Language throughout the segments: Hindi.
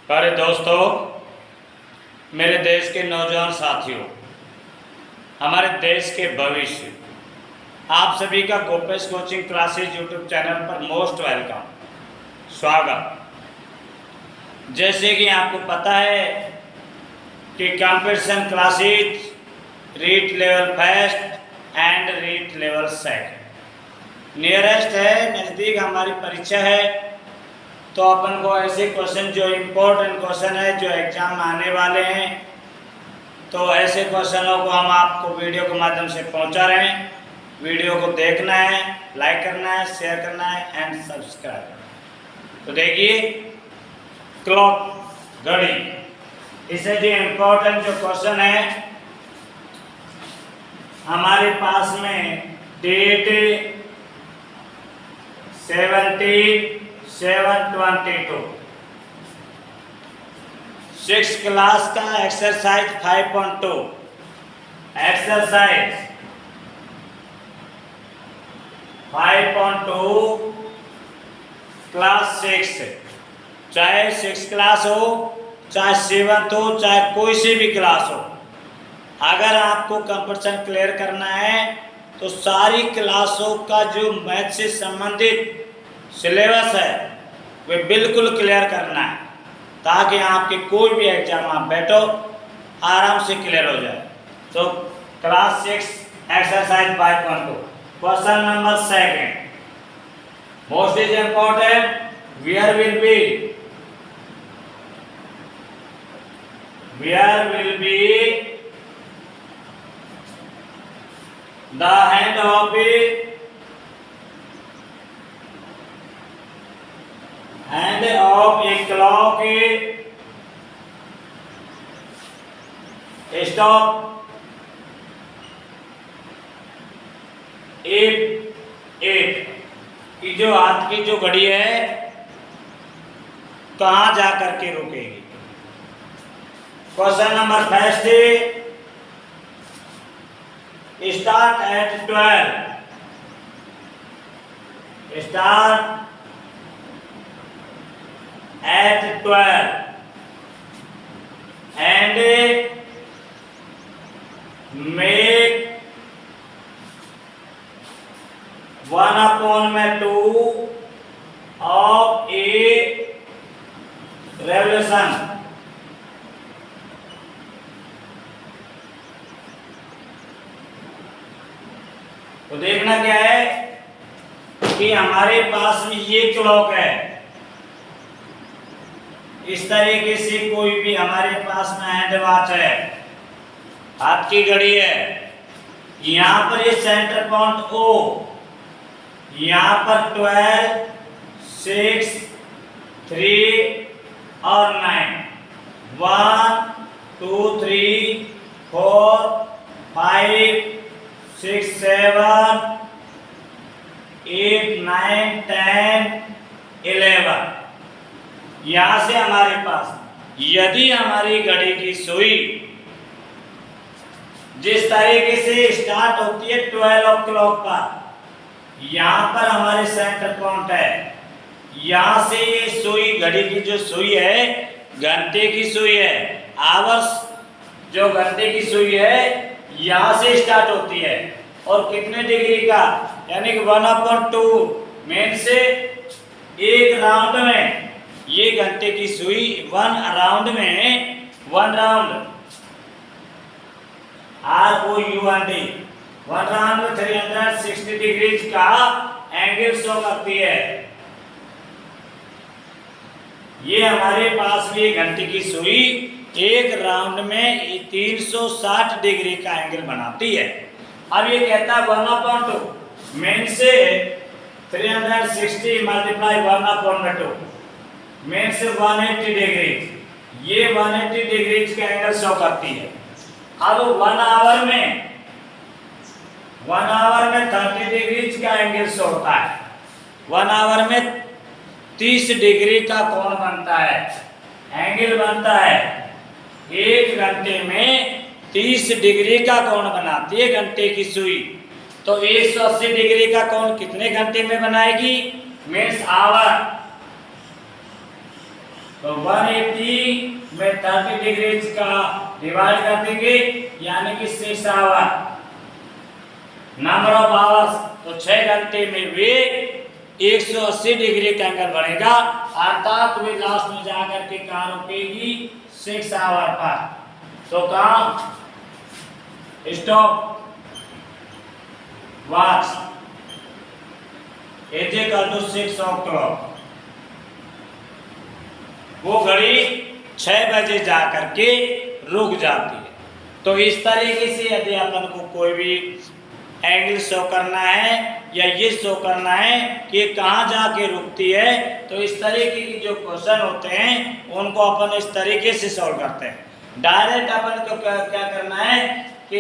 प्यारे दोस्तों, मेरे देश के नौजवान साथियों, हमारे देश के भविष्य, आप सभी का Gopesh coaching classes YouTube channel पर मोस्ट वेलकम, स्वागत। जैसे कि आपको पता है कि competition classes REET level first and REET level second nearest है, नज़दीक हमारी परीक्षा है। तो अपन को ऐसे क्वेश्चन जो इम्पोर्टेंट क्वेश्चन है, जो एग्जाम में आने वाले हैं, तो ऐसे क्वेश्चनों को हम आपको वीडियो के माध्यम से पहुंचा रहे हैं। वीडियो को देखना है, लाइक करना है, शेयर करना है एंड सब्सक्राइब। तो देखिए, क्लॉक घड़ी, इससे जो इम्पोर्टेंट जो क्वेश्चन है, हमारे पास में डेट 7/7/22 6 क्लास का एक्सरसाइज 5.2 एक्सरसाइज 5.2 क्लास 6, चाहे 6 क्लास हो, चाहे 7th हो, चाहे कोई सी भी क्लास हो, अगर आपको कंपटीशन क्लियर करना है तो सारी क्लासों का जो मैथ से संबंधित सिलेबस है वे बिल्कुल क्लियर करना है, ताकि आपके कोई भी एग्जाम आप बैठो आराम से क्लियर हो जाए। तो class 6 exercise 5.2 question number 2 most is important, where will be the hand of a clock stop if कि जो हाथ की जो घड़ी है कहाँ जा करके रुकेगी। Question number 1 start at 12, start at 12 and make 1/2 of a revolution। तो देखना क्या है कि हमारे पास में ये क्लॉक है, इस तरीके से कोई भी हमारे पास में हैंड वॉच है, हाथ की घड़ी है। यहाँ पर ये सेंटर पॉइंट O, यहाँ पर 12, 6, 3 और 9, 1 2 3 4 5 6 7 8 9 10 11। यहां से हमारे पास यदि हमारी घड़ी की सुई जिस तरीके से स्टार्ट होती है 12 o'clock पर, यहां पर हमारे सेंटर पॉइंट है। यहां से ये सुई, घड़ी की जो सुई है, घंटे की सुई है, आवर्स जो घंटे की सुई है, यहां से स्टार्ट होती है और कितने डिग्री का, यानी कि 1/2 मेन से एक राउंड में ये घंटे की सुई 1 राउंड में 1 राउंड ROUND 1 राउंड में 360 डिग्री का एंगल शो करती है। ये हमारे पास भी घंटे की सुई एक राउंड में 360 डिग्री का एंगल बनाती है। अब ये कहता है 1/2 मेन से 360 मल्टीप्लाई 1/2 मेन से 180 डिग्री, ये 180 डिग्री का एंगल शो करती है। अब 1 आवर में 30 डिग्री का एंगल शो होता है। 1 आवर में 30 डिग्री का कोण बनता है, एंगल बनता है। एक घंटे में 30 डिग्री का कोण बनाती है घंटे की सुई। तो 180 डिग्री का कोण कितने घंटे में बनाएगी? मीन्स आवर तो 180 में 30 डिग्री का डिवाइड कर देंगे, यानी कि 6 आवर। नंबर ऑफ आवर्स, तो 6 घंटे में वे 180 डिग्री का एंगल बनेगा, अर्थात वे लास्ट में जाकर के कहाँ रुकेगी, 6 आवर पर। तो कहाँ stop watch is equal to 6 o'clock। वो घड़ी 6 बजे जाकर के रुक जाती है। तो इस तरीके से यदि अपन को कोई भी एंगल शो करना है या ये शो करना है कि कहाँ जाके रुकती है, तो इस तरीके की जो क्वेश्चन होते हैं उनको अपन इस तरीके से सॉल्व करते हैं। डायरेक्ट अपन को क्या करना है कि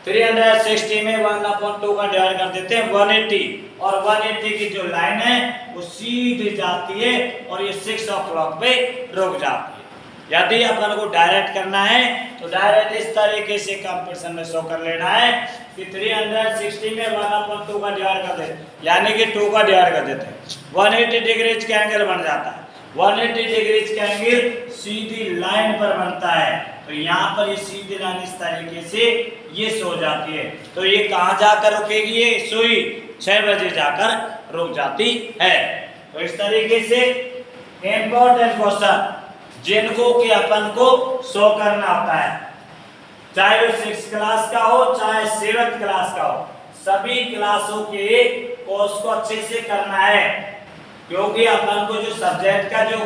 360 में 1/2 का डिवाइड कर देते हैं 180, और 180 की जो लाइन है वो सीधी जाती है और ये 6 o'clock पे रुक जाती है। यदि अपन को डायरेक्ट करना है तो डायरेक्ट इस तरीके से कंपैरिजन में शो कर लेना है कि 360 में 1/2 का डिवाइड कर देते, यानी कि 2 का डिवाइड कर देते हैं, 180 डिग्री का एंगल बन जाता है। 180 डिग्री का एंगल सीधी लाइन पर बनता है, तो यहाँ पर ये सीधी लाइन इस तरीके से ये सो जाती है। तो ये कहाँ जाकर रुकेगी, ये सुई 6 बजे जाकर रुक जाती है। तो इस तरीके से इम्पोर्टेंट क्वेश्चन जिनको कि अपन को शो करना होता है, चाहे वो 6th क्लास का हो चाहे 7th क्लास का हो, सभी क्लासों के कोर्स को अच्छे से करना है, क्योंकि अपन को जो सब्जेक्ट का जो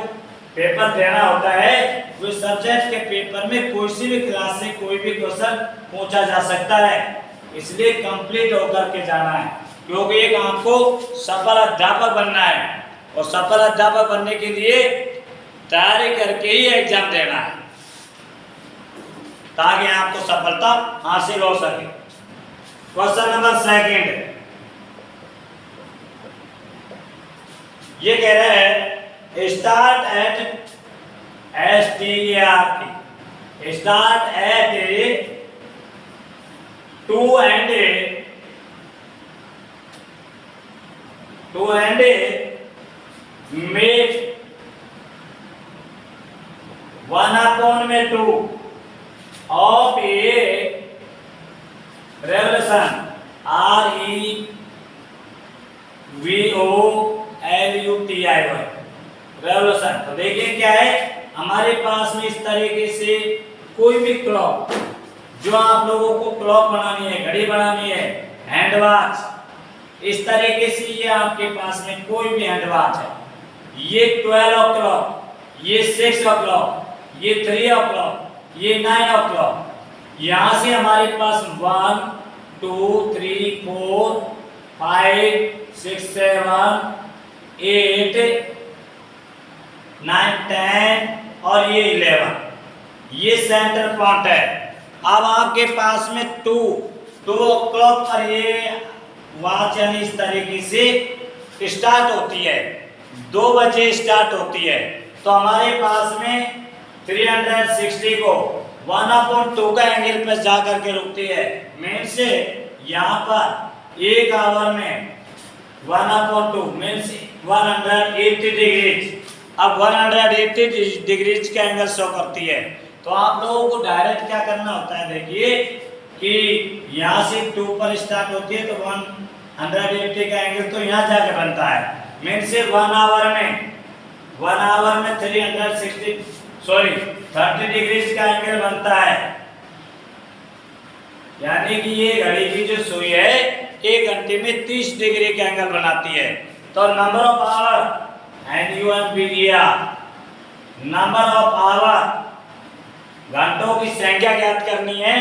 पेपर देना होता है वो सब्जेक्ट के पेपर में कोई सी भी क्लास से कोई भी क्वेश्चन पूछा जा सकता है, इसलिए कंप्लीट होकर के जाना है, क्योंकि एक आपको सफल अध्यापक बनना है और सफल अध्यापक बनने के लिए तैयारी करके ही एग्जाम देना है, ताकि आपको सफलता हासिल हो सके। क्वेश्चन नंबर 2 ये कह रहे हैं start at START, start at 2 and make 1/2 of a revolution, REVOLUTION, revolution. तो देखिए क्या है, हमारे पास में इस तरीके से कोई भी क्लॉक, जो आप लोगों को क्लॉक बनानी है, घड़ी बनानी है, हैंड वॉच, इस तरीके से ये आपके पास में कोई भी हैंड वॉच है, ये 12 o'clock, ये 6 o'clock, ये 3 o'clock, ये 9 o'clock, यहाँ से हमारे पास 1 2 3 4 5 6 7 8 9 10 और ये 11, ये सेंटर पॉइंट है। अब आपके पास में 2 o'clock पर ये वॉच यानी इस तरीके से स्टार्ट होती है, 2 बजे स्टार्ट होती है, तो हमारे पास में 360 को 1/2 का एंगल पर जा करके रुकती है। मीन से यहाँ पर 1 आवर में 1/2 मीन्स 180 डिग्री। अब 180 डिग्री का एंगल शो करती है, तो आप लोगों को डायरेक्ट क्या करना होता है, देखिए कि यहाँ से 2 पर स्टार्ट होती है, तो 180 का एंगल तो यहाँ जाके बनता है, मीन से 1 आवर में 30 डिग्री का एंगल बनता है, यानी कि ये घड़ी की जो सुई है 1 घंटे में 30 डिग्री का एंगल बनाती है। तो number of hour number of hour, घंटों की संख्या ज्ञात करनी है,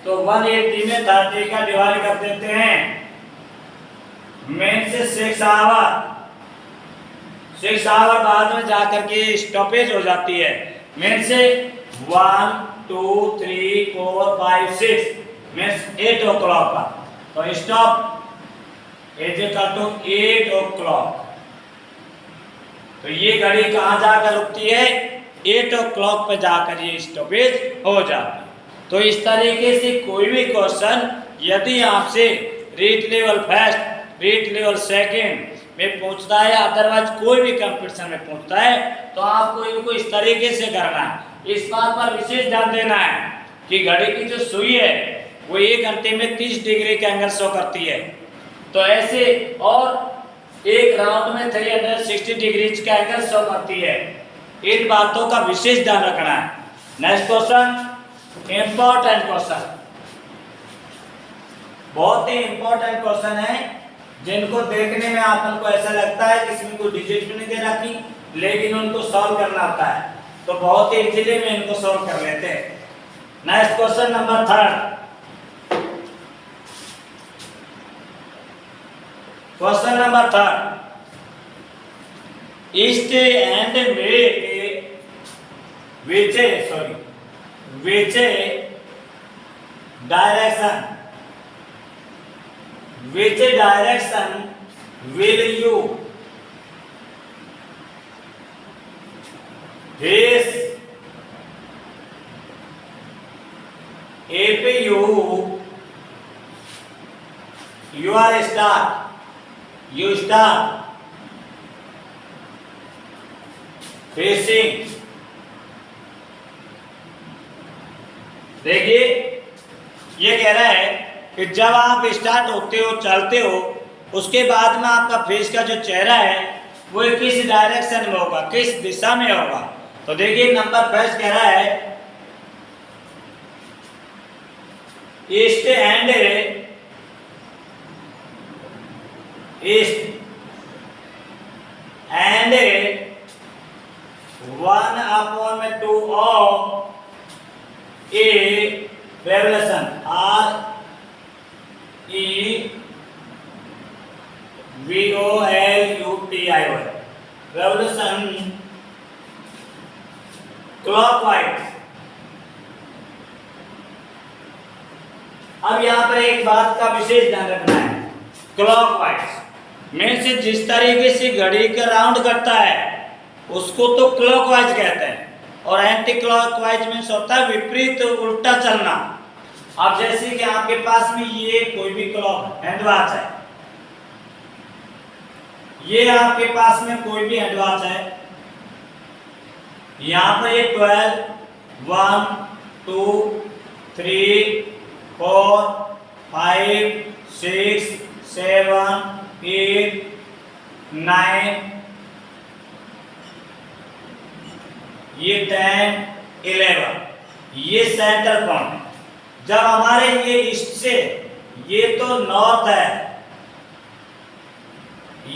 तो 180 में 30 का डिवाइड कर देते हैं, मेन से 6 आवर बाद में जाकर के स्टॉपेज हो जाती है, मेन से 1 2 3 4 5 6 मीन्स 8 o'clock का, तो stop is equal to 8 o'clock। तो ये घड़ी कहाँ जाकर रुकती है, 8 o'clock पे जाकर ये स्टॉपेज हो जाती है। तो इस तरीके से कोई भी क्वेश्चन यदि आपसे REET level first, REET level second में पूछता है, अदरवाइज कोई भी कंपटीशन में पूछता है, तो आपको इनको इस तरीके से करना है। इस बात पर विशेष ध्यान देना है कि घड़ी की जो सुई है वो 1 घंटे में 30 डिग्री का एंगल शो करती है। तो ऐसे और एक राउंड में 360 डिग्री का एंगल शो करती है। इन बातों का विशेष ध्यान रखना है। नेक्स्ट क्वेश्चन, इंपॉर्टेंट क्वेश्चन, बहुत ही इंपॉर्टेंट क्वेश्चन है, जिनको देखने में आपको ऐसा लगता है कि इसमें कोई डिजिट भी नहीं दे रखी, लेकिन उनको सॉल्व करना होता है, तो बहुत ही इजीली में इनको सॉल्व कर लेते हैं। Next question number 3, question number 3, east and which direction will you face if you start facing, देखिए ये कह रहा है कि जब आप स्टार्ट होते हो, चलते हो, उसके बाद में आपका फेस का जो चेहरा है वो किस डायरेक्शन में होगा, किस दिशा में होगा। तो देखिए नंबर फर्स्ट कह रहा है east and 1/2 of a revolution REVOLUTION revolution clockwise। अब यहाँ पर एक बात का विशेष ध्यान रखना है, क्लॉकवाइज में से जिस तरीके से घड़ी का राउंड करता है उसको तो क्लॉकवाइज कहते हैं, और एंटी क्लॉकवाइज मीन्स होता है विपरीत, उल्टा चलना। अब जैसे कि आपके पास में ये कोई भी क्लॉक हैंड वॉच है, ये आपके पास में कोई भी हैंड वॉच है, यहाँ पर ये 12, 1, 2, 3, 4, 5, 6, 7, 8, 9, ये 10, 11, ये सेंटर पॉइंट है। जब हमारे ये ईस्ट से, ये तो नॉर्थ है,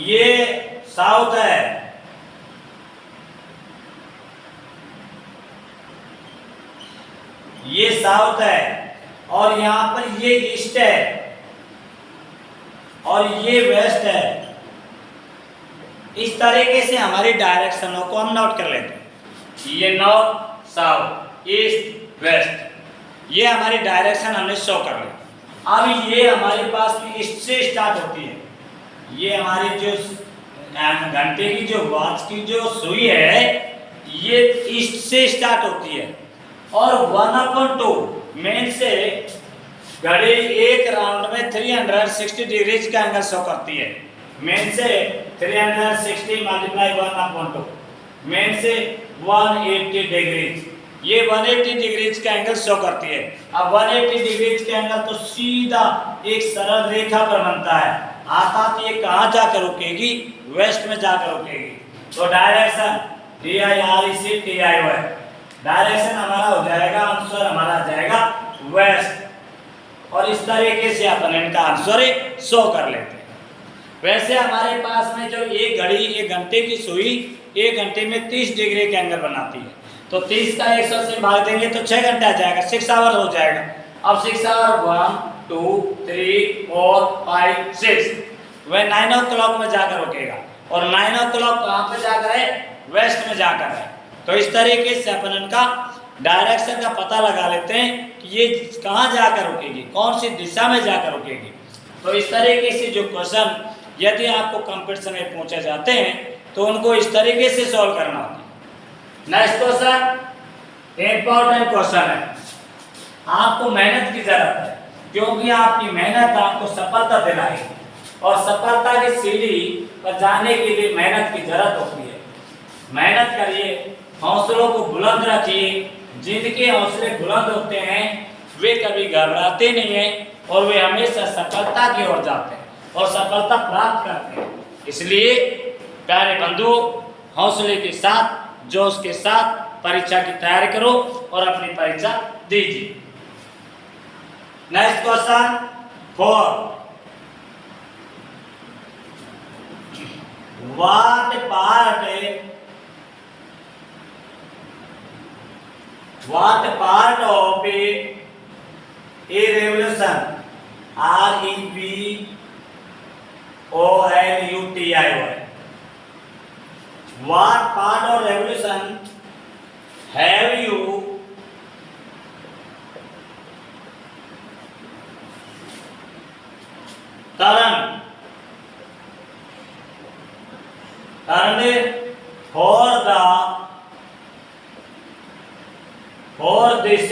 ये साउथ है, ये साउथ है, और यहां पर ये ईस्ट है और ये वेस्ट है। इस तरीके से हमारी डायरेक्शनों को हम नोट कर लेते हैं। ये नॉर्थ, साउथ, ईस्ट, वेस्ट, ये हमारी डायरेक्शन हमने शो कर ली। अब ये हमारे पास में ईस्ट से स्टार्ट होती है, ये हमारी जो घंटे की जो वॉच की जो सुई है ये ईस्ट से स्टार्ट होती है, और 1/2 मेन से घड़ी एक राउंड में 360 डिग्री का एंगल शो करती है। मेन से 360 मल्टीप्लाई 1/2, मेन से 180 डिग्री, ये 180 डिग्रीज का एंगल शो करती है। अब 180 डिग्रीज का एंगल तो सीधा एक सरल रेखा पर बनता है, आता तो ये कहाँ जाकर रुकेगी, वेस्ट में जाकर रुकेगी। तो डायरेक्शन DIRECTION, डायरेक्शन हमारा हो जाएगा, आंसर हमारा आ जाएगा वेस्ट। और इस तरीके से अपन इनका आंसर शो कर लेते हैं। वैसे हमारे पास में जो एक घड़ी, एक घंटे की सुई 1 घंटे में 30 डिग्री का एंगल बनाती है, तो 30 का 100 से भाग देंगे तो 6 घंटा आ जाएगा, 6 आवर हो जाएगा। अब 6 आवर 1, 2, 3, 4, 5, 6, वह 9 o'clock में जाकर रुकेगा, और 9 o'clock कहाँ पे जाकर है, वेस्ट में जाकर है। तो इस तरीके से अपन इनका डायरेक्शन का पता लगा लेते हैं कि ये कहाँ जाकर रुकेगी, कौन सी दिशा में जाकर रुकेगी। तो इस तरीके से जो क्वेश्चन यदि आपको कंपटीशन में पूछे जाते हैं तो उनको इस तरीके से सॉल्व करना होता है। नेक्स्ट क्वेश्चन इंपॉर्टेंट क्वेश्चन है, आपको मेहनत की जरूरत है, क्योंकि आपकी मेहनत आपको सफलता दिलाएगी। और सफलता की सीढ़ी पर जाने के लिए मेहनत की जरूरत होती है। मेहनत करिए, हौसलों को बुलंद रखिए। जिनके हौसले बुलंद होते हैं वे कभी घबराते नहीं हैं और वे हमेशा सफलता की ओर जाते हैं और सफलता प्राप्त करते हैं। इसलिए प्यारे बंधुओं, हौसले के साथ, जोश के साथ परीक्षा की तैयारी करो और अपनी परीक्षा दीजिए। Next question 4, what part of a revolution, REVOLUTION, what part of revolution have you turned for this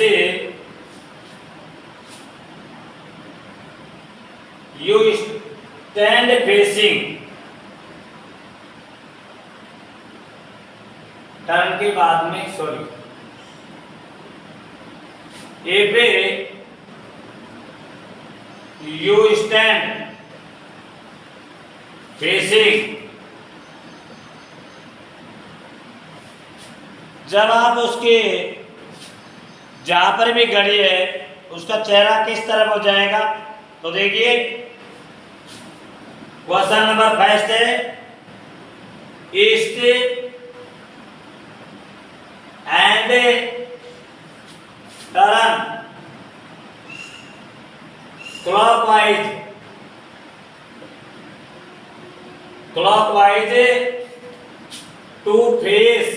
you stand facing, turn के बाद में सॉरी एबे यू स्टैंड फेसिंग, जब आप उसके जहां पर भी घड़ी है उसका चेहरा किस तरफ हो जाएगा, तो देखिए क्वेश्चन नंबर 5 है east and turn clockwise to face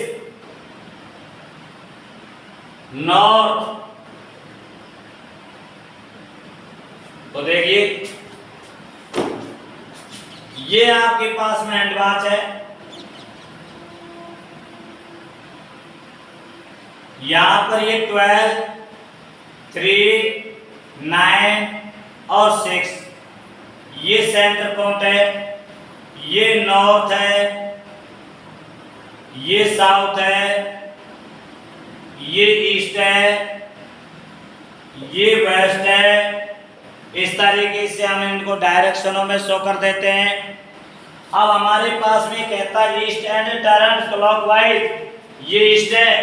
north. तो देखिए ये आपके पास में हैंड वॉच है, यहां पर ये 12, 3, 9 और 6 ये सेंटर पॉइंट है, ये नॉर्थ है, ये साउथ है, ये ईस्ट है, ये वेस्ट है। इस तरीके से हम इनको डायरेक्शनों में शो कर देते हैं। अब हमारे पास में कहता है ईस्ट एंड टर्न क्लॉकवाइज, ये ईस्ट है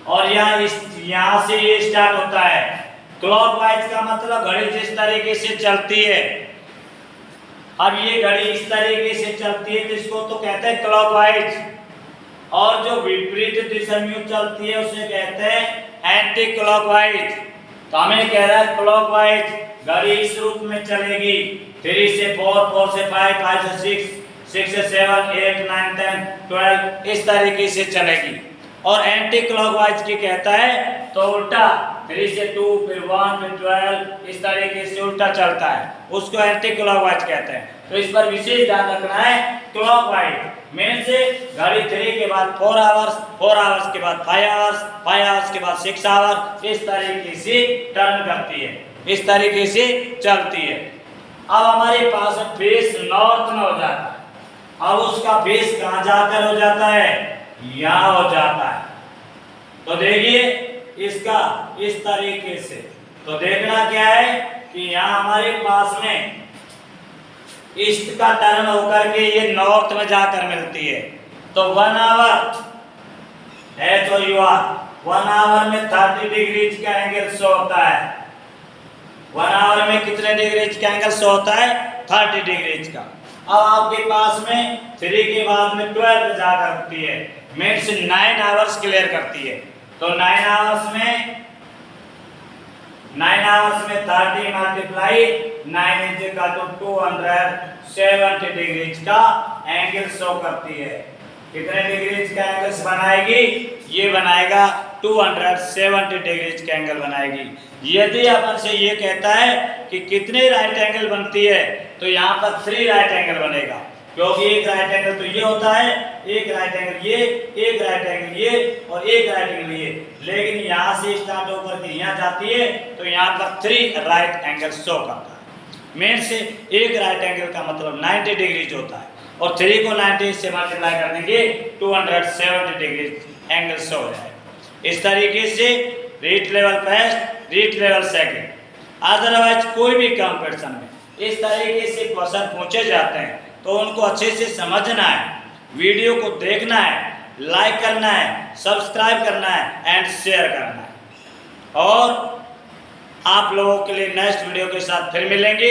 और यहाँ से ये स्टार्ट होता है। क्लॉकवाइज का मतलब घड़ी जिस तरीके से चलती है, अब ये घड़ी इस तरीके से चलती है तो इसको तो कहते हैं क्लॉकवाइज, और जो विपरीत दिशा में चलती है उसे कहते हैं एंटी क्लॉकवाइज। तो हमें कह रहा है क्लॉकवाइज घड़ी इस रूप में चलेगी, 3 से 4, 4 से 5, 5 से 6, 6 से 7, 8, 9, 10, 12 इस तरीके से चलेगी। और एंटी क्लॉकवाइज की कहता है तो उल्टा, 3 से 2, फिर 1, फिर 12 इस तरीके से उल्टा चलता है, उसको एंटी क्लॉकवाइज कहते हैं। तो इस पर विशेष ध्यान रखना है। क्लॉकवाइज मेन से घड़ी 3 के बाद 4 आवर्स, 4 आवर्स के बाद 5 आवर्स, 5 आवर्स के बाद 6 आवर्स इस तरीके से टर्न करती है, इस तरीके से चलती है। अब हमारे पास फेस नॉर्थ में हो जाता है, अब उसका फेस कहां जाकर हो जाता है, यहां हो जाता है। तो देखिए इसका इस तरीके से, तो देखना क्या है कि यहाँ हमारे पास में ईस्ट का टर्न होकर के ये नॉर्थ में जाकर मिलती है। तो 1 आवर है तो यू आर 1 आवर में 30 डिग्री का एंगल शो होता है। 1 आवर में कितने डिग्री का एंगल शो होता है, 30 डिग्री का। अब आपके पास में 3 के बाद में 12 जाकर होती है, मीन्स 9 आवर्स क्लियर करती है। तो 9 आवर्स में 30 multiply 9 is equal to 270 degree का एंगल शो करती है। कितने डिग्री का एंगल बनाएगी, ये बनाएगा 270 डिग्री का एंगल बनाएगी। यदि अपन से ये कहता है कि कितने राइट एंगल बनती है, तो यहाँ पर 3 राइट एंगल बनेगा, क्योंकि एक राइट एंगल तो ये होता है, एक राइट एंगल ये, एक राइट एंगल ये और एक राइट एंगल ये। लेकिन यहाँ से स्टार्ट होकर के यहाँ जाती है तो यहाँ पर 3 राइट एंगल शो करता है। मेन से एक राइट एंगल का मतलब 90 डिग्रीज होता है, और 3 को 90 से मल्टीप्लाई कर देंगे 270 डिग्री एंगल से हो जाएगा। इस तरीके से REET level first, REET level second, otherwise कोई भी कंपटीशन में इस तरीके से क्वेश्चन पूछे जाते हैं तो उनको अच्छे से समझना है, वीडियो को देखना है, लाइक करना है, सब्सक्राइब करना है एंड शेयर करना है। और आप लोगों के लिए नेक्स्ट वीडियो के साथ फिर मिलेंगे।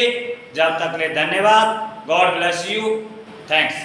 जब तक के लिए धन्यवाद। God bless you. थैंक्स।